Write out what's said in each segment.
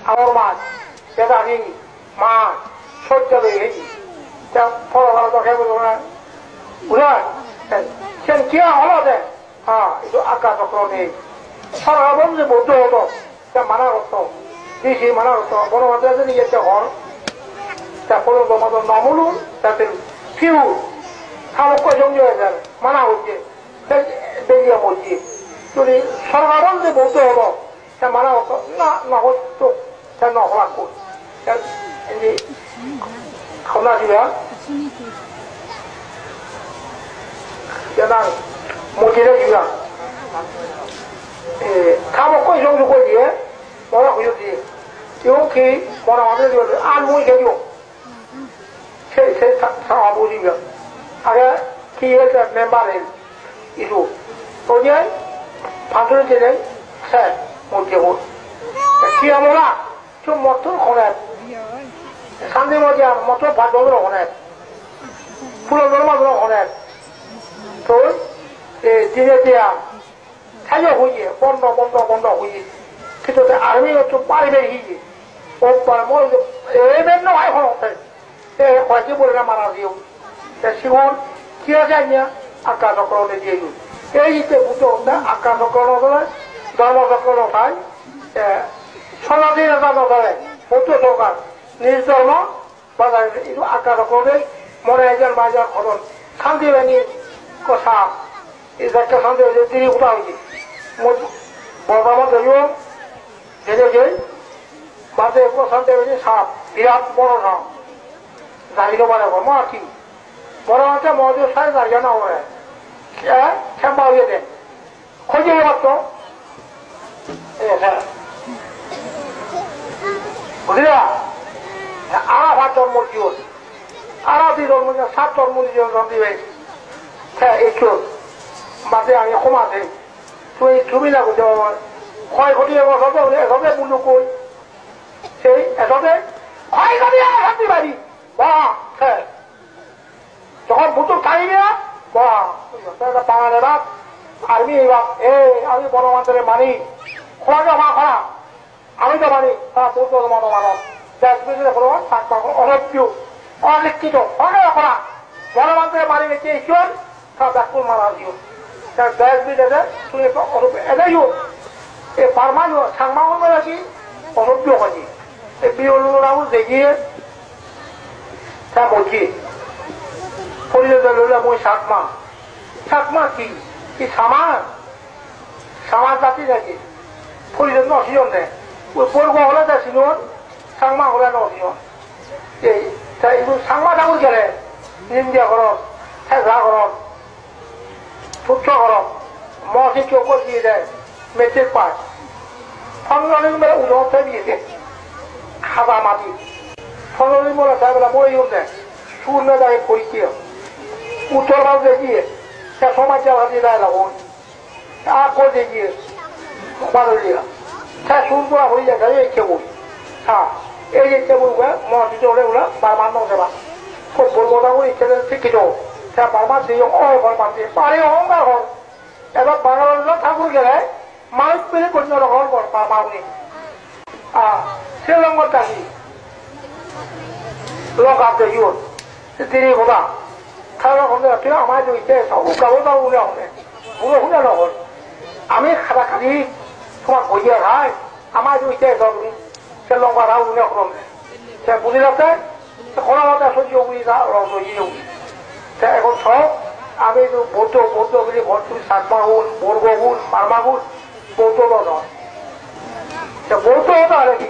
হাওর মাছ বেদাহি মাছ সহ্য হয়ে গেছি ফল ভালো তো খেয়ে বলবো না বুঝলেন সেন কি হলো দেন হ্যাঁ একটু আজ্ঞা চক্র নেই সরকার বলছে বৌদ্ধ হতো মানা করতো দিছি মানা করতো বনমাত্রা নিয়ে যেতে হল তা পর্যন্ত মতো নমলুন তাতে ফিউ সামক্য সঙ্গে হয়ে যাবে মানা হচ্ছে বেরিয়ে বলছি যদি সরকার বলছে বৌদ্ধ হলো তা মানা হতো না নহতো তা নহলাগ কর খাওনা দিবা মসজিদে দিবা 사먹고 정도 거기에 뭐라고 여기 여기 뭐라고 하면 안무이 개요 세 사아보지가 아래 기회가 멤버를 이루 또냐 반드시 되는 새 못되고 기아모라 좀 못들 거네 산대모지야 못들 반도로 거네 불어들어마도 거네 또 지네티야 사려 보지, 본도 보지. 그때 아르미가 좀 빨리 배기지. 오빠 뭐 애매는 와이 호롱들. 에 과지 보려나 말하지요. 시골 기하지 않냐? 아까도 그러네 지요. 에이 때 부터 온다. 아까도 그러더라. 너무도 그러다. 천하대에 가서더래. 부터 도가 니들마 맞아. 이거 아까도 그러네. 모래전 맞아 거론. 상대방이 거사. 이렇게 상대방이 들이고 나오지. বর্তমান দেখুন দেখেছে মাঝে প্রশান্তে হয়েছে সাপ বিরাট বড় সাপ দাঁড়িয়ে মানে মা কি বড় হচ্ছে মজুর সাথে দাঁড়িয়ে না হবে খেম্বা হয়ে দেন খোঁজে পারত বুঝলা আরাফার জন্ম জীবন আরাফি জন্ম সাত জন্ম জীবন দিবে হ্যাঁ একটু মাঝে আমি কমাতে তুই তুমি না করতে পারবো ক্ষয়ক্ষতি এসবে মূল্য কই সেই এসবে ক্ষয়ক্ষতি শান্তি বাড়ি বা যখন বুতো খাইবে বা বাঙালি বাপ আর্মি বাপ আমি বনমান্তরে মানি খোলাকে আমার খোলা আমি তো মানি তারা বৌদ্ধ মত মানব দেশ বিদেশে কোনো অনৈক্য অনিশ্চিত খোলাকে খোলা বনমান্তরে মানি গেছে ঈশ্বর তারা ব্যাকুল মারা দিও দেশ বিদেশে তুই এটাইও এই পারমাণ সাংমাগন মেলা কি অনৈক্য হয়নি এই বিরোধীরাও দেখিয়ে তা বলছি পরিচয় লইলে মই সাতমা কি সামার জাতি নাকি পরিচয় নসিজন দেয় ওই বর্গ হলে যা ছিল সাংমা হলে নসিজন এই সাংমা ঠাকুর গেলে নিন্দা করত হেজা করত তুচ্ছ করত মসি চৌক দিয়ে দেয় মেট্রিক পাস ফলনির মেলে উদয় দিয়েছে খাজা মাটি ফলনির মেলে তাই বেলা মই দেয় শূন্য দাঁড়িয়ে পরিচয় উত্তর ভারতে গিয়ে সে সমাজ দিয়ে দেয় লাগুন আর করে গিয়ে বাদলিয়া সে শুনতো হয়ে যায় এই কেবল হ্যাঁ এই যে কেবল মসি চলে ওরা বারবার নজেবা খুব বলবো না ওই ছেলে শিক্ষিত সে বারবার দিয়ে অহংকার দিয়ে পারে অহংকার হন এবার বাংলা ঠাকুর গেলে মানুষ পেলে কোনো রকম মাউনি শ্রীলঙ্কার চাকরি লোক আছে ইউর তিনি কথা খাওয়া শুনে তুই আমার জড়িতে উকাবো তাও উলে শুনে বুড়ো শুনে নহল আমি খাটা খালি তোমার ভজিয়া খাই আমার জড়িতে তুমি শ্রীলঙ্কা রাও উলে শুনে সে বুঝি যাতে কোনো মতে সহ্য বুঝি সে এখন সব আমি বৌদ্ধ বলি ঘর তুমি সাতমা গুণ বর্গ গুণ বার্মা গুণ বৌদ্ধ নয় সে বৌদ্ধ হতে হলে কি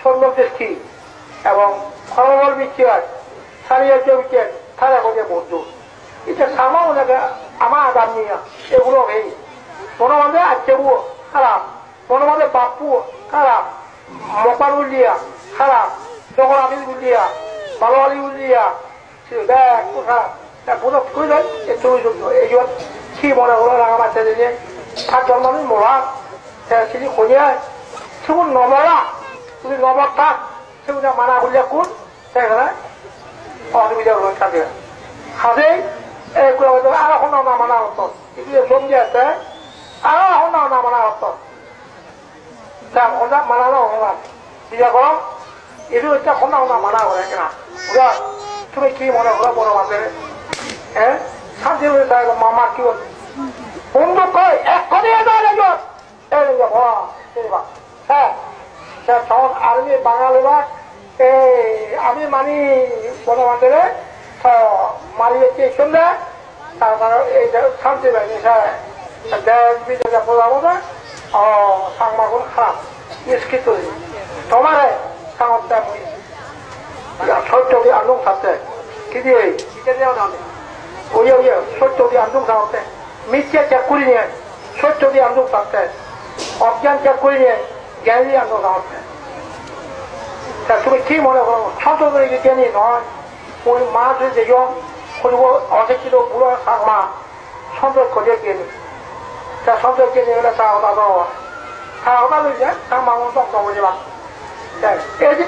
সৈন্য দৃষ্টি এবং খরবল বিচ্ছেদ সারিয়ার্য বিচ্ছেদ তারা করছে বৌদ্ধ এটা সামা ওনাকে আমার আদাম নিয়ে এগুলো এই মনোমাদের আচ্ছেবুও খারাপ মনোমাদের বাপুও খারাপ মকার উল্লিয়া খারাপ যখন আমি উল্লিয়া বালোয়ালি উল্লিয়া দেখ কোথা পুরো প্রয়োজন তুমি এই কি মনে হলো আমার ছেলে যে তার জন্মদিন মরা সেটি খোঁজে সেগুলো নমরা তুমি নমর থাক সেগুলো মানা বললে কোন সেখানে অসুবিধা হলো থাকে হাতে এইগুলো আর এখন না মানা হতো এগুলো জমি আছে আর এখন না মানা হতো মানানো হবে বিজয় করো এটু হচ্ছে খন্ডা খন্ডা মানা করে কিনা বুঝা তুমি কি মনে করো বড় মাঝে হ্যাঁ শান্তি মামা কি বল বন্ধু কয় এক করে হ্যাঁ সহজ আর্মি বাঙালি বা আমি মানি বড় মাঝে মারিয়েছি শুনলে তারপরে এই শান্তি বাহিনী দেশ বিদেশে বোঝাবো না ও সাংবাগুন খারাপ স্কিত তোমারে সাংবাদ সত্যি আন্দোলন থাকতে কি দিয়ে ওই সত্যি আন্দোলন থাকতে মিথ্যা চেক করে নিয়ে সত্যি আন্দোলন থাকতে অজ্ঞান চেক করে নিয়ে জ্ঞানী আন্দোলন থাকতে তুমি কি মনে করো সংসদের জ্ঞানী নয় ওই মা যদি যেজন করিব অশিক্ষিত বুড়ো সাংমা সন্তোষ করে গেলে তা সন্তোষ কিনে গেলে তা হতা দেওয়া তা হতা লইছে সাংমা দক্ষ বুঝবা এই যে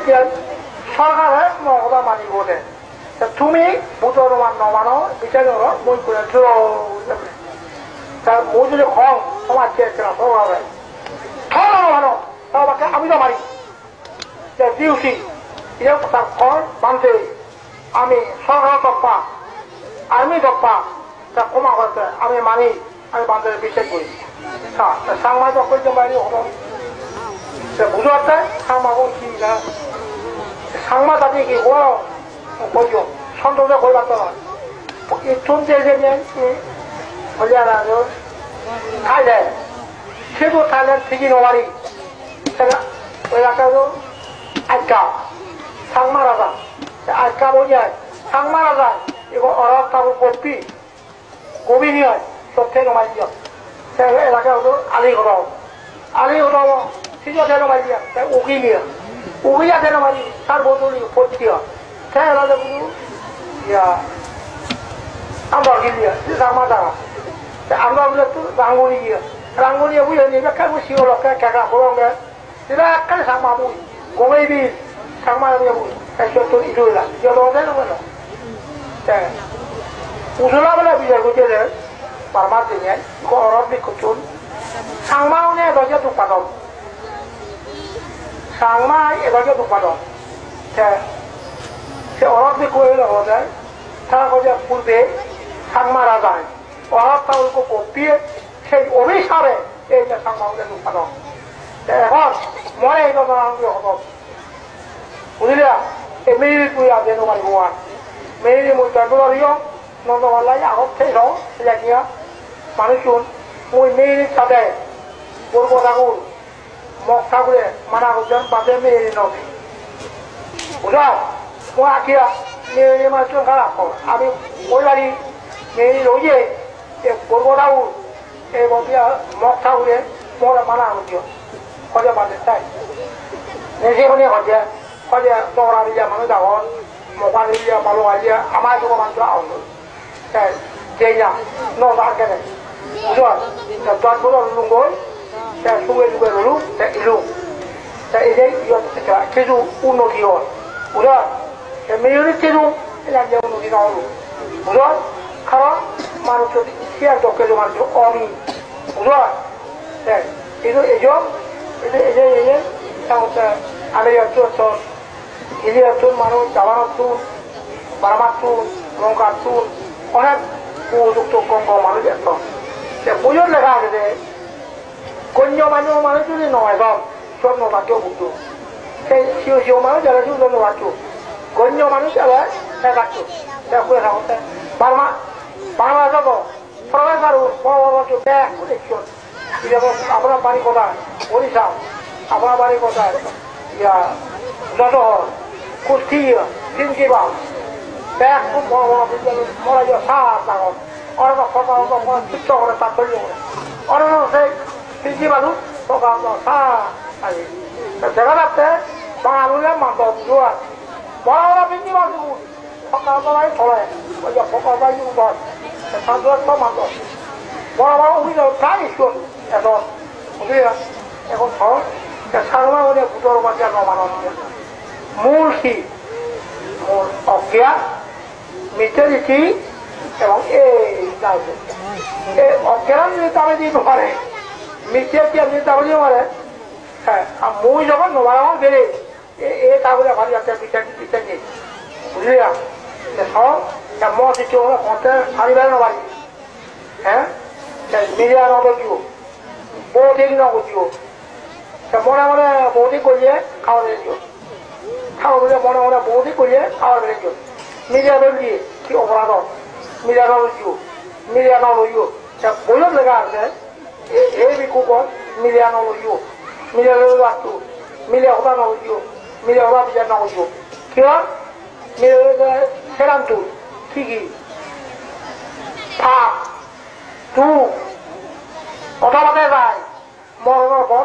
সরকারে মহতা মানিব দে তুমি বুটর মান নমানো বিচার মই করে তা মই যদি খং সমাজ চেয়েছিল সরকারে মানো তাকে আমি তো মারি ডিউটি এও তার ঘর বান্ধে আমি সরকার দপ্পা আর্মি দপ্পা তা ক্ষমা করতে আমি মানি আমি বান্ধবে বিচার করি সাংবাদিক করতে পারি হব বুঝতে সাংবাদিক কি না সাংবাদিক কি করিও সন্তোষে কইবার তো নয় চলতে খাই দেয় সেটু থাকলে ঠিকই নবারি ওই এলাকায় আজকা সাংমা রাজা আজকা বলে সাংমা রাজা এবার অরব তাবু কপি কবি নিয়ে সত্যি নমাই দিও সে এলাকায় হতো আলি ঘটাও ঠিক আছে নমাই দিয়া তাই উকি নিয়ে উকি আছে নমাই তার বদলি পড়ছি সে এলাকা বুঝু ইয়া আমরা গিলিয়া সাংমা টাকা আমরা বলে তো রাঙ্গুলি গিয়ে রাঙ্গুলি বুঝে নিয়ে কেন শিও লোকে কেকা বলঙ্গে সেটা একখানে সাংমা বুঝি গমেই বিল সাংমা বুঝি তো ইলুলা যত না উজলা বলে বিজয় করতে বারবার দিনে অরব বিক্ষুন সাংমাও নে এবারে দুপাদম সাংমা এবারে দুপাদম সে অরব বিক্ষুয়ে লগতে তারা কয়ে পূর্বে সাংমা রাজায় অরব তাউলকে কপিয়ে সেই অভিসারে এই যে সাংমাও নে দুপাদম এখন মনে এই কথা হব বুঝলিয়া এই মেয়ে তুই আগে তোমার গোয়ান মেয়ে মই দরবারিও নন্দবালাই আগত সেই রং লাগিয়া মানুষজন মই মেয়ের সাথে পূর্ব ঠাকুর মগ ঠাকুরে মানা করছেন বাদে মেয়ের নদী বুঝা মই আখিয়া মেয়ের মানুষজন খারাপ আমি ওই বাড়ি মেয়ের রইয়ে পূর্ব ঠাকুর এই বতিয়া মগ ঠাকুরে মোরা মানা করছিও খোঁজে বাদে তাই নিজে মনে খোঁজে খোঁজে দৌড়া দিয়া মানুষ ডাঙর মকা দিয়া মালো আইয়া আমার যুগ মানুষ আউল যেইনা নদাকে বুঝল দশ বছর লুঙ্গই সুগে সুগে রলু ইলু এই যে কিছু উন্নতি হয় বুঝল মেয়রের কিছু এলাকা উন্নতি না হল বুঝল কারণ মানুষ শিয়ার দক্ষে মানুষ অমি বুঝল কিন্তু এই যে আমেরিকার চুন ইলিয়ার চুন মানুষ জাপানের চুন বার্মার চুন লঙ্কার চুন অনেক উপযুক্ত কম কম মানুষ এত বইয়ের লেখা আছে যে গণ্য মান্য মানুষ যদি নয় সব নবাকেও বুঝতো সেই শিও শিও মানুষ যারা শুধু নবাচ্ছ গণ্য মানুষ যারা দেখাচ্ছ করে থাকতে বাংলা যাব প্রফেসর বড় বড় ব্যাগ দেখছেন আপনার বাড়ি কোথায় ওড়িশা আপনার বাড়ি কোথায় ইয়া যশোর কুষ্টি সিনকিবা ব্যাগ খুব বড় বড় বিদ্যালয় মরা যায় সাত লাগন অনেক সকাল চিত্ত করে তাৎপর্য করে অনেক সেই সিনকি মানুষ সকাল দেখা যাচ্ছে বাঙালুরে মাত্র জোয়ার বড় বড় সিনকি মানুষ সকাল বেলায় চলে ওই যে সকাল বেলায় উঠর সব মাত্র বড় বড় অভিযোগ প্রায় স্কুল এখন বুঝলি এখন সহজ সারমা হলে ভোটর মাঝে নমানো মূল কি মূল অজ্ঞান মিথ্যারিটি এবং এই অজ্ঞান যদি তারা দিতে পারে মিথ্যাটি আপনি তারা দিতে পারে হ্যাঁ আর মই যখন নবায়ন বেড়ে তাহলে ভারী একটা বিচার নেই বুঝলি সব মসি কেউ পথে ভারী বেড়ানো বাড়ি হ্যাঁ মিডিয়া নগিও বৌদি নগিও মনে মনে বৌদি করিয়ে খাওয়া বেড়েছিও খাওয়া বেড়ে মনে মনে বৌদি করিয়ে খাওয়া বেড়েছিও মিডিয়া বেরিয়ে কি অপরাধ মিডিয়া নলজিও মিডিয়া নলজিও বইয়ের লেখা আছে এই বিকুকন মিডিয়া নলজিও মিডিয়া আসতো মিডিয়া হতা নলজিও মিডিয়া হতা বিচার নলজিও কিয় মিডিয়া সেরান্তু ঠিকই ভাব তু কথা পাতে যায় মরণের পর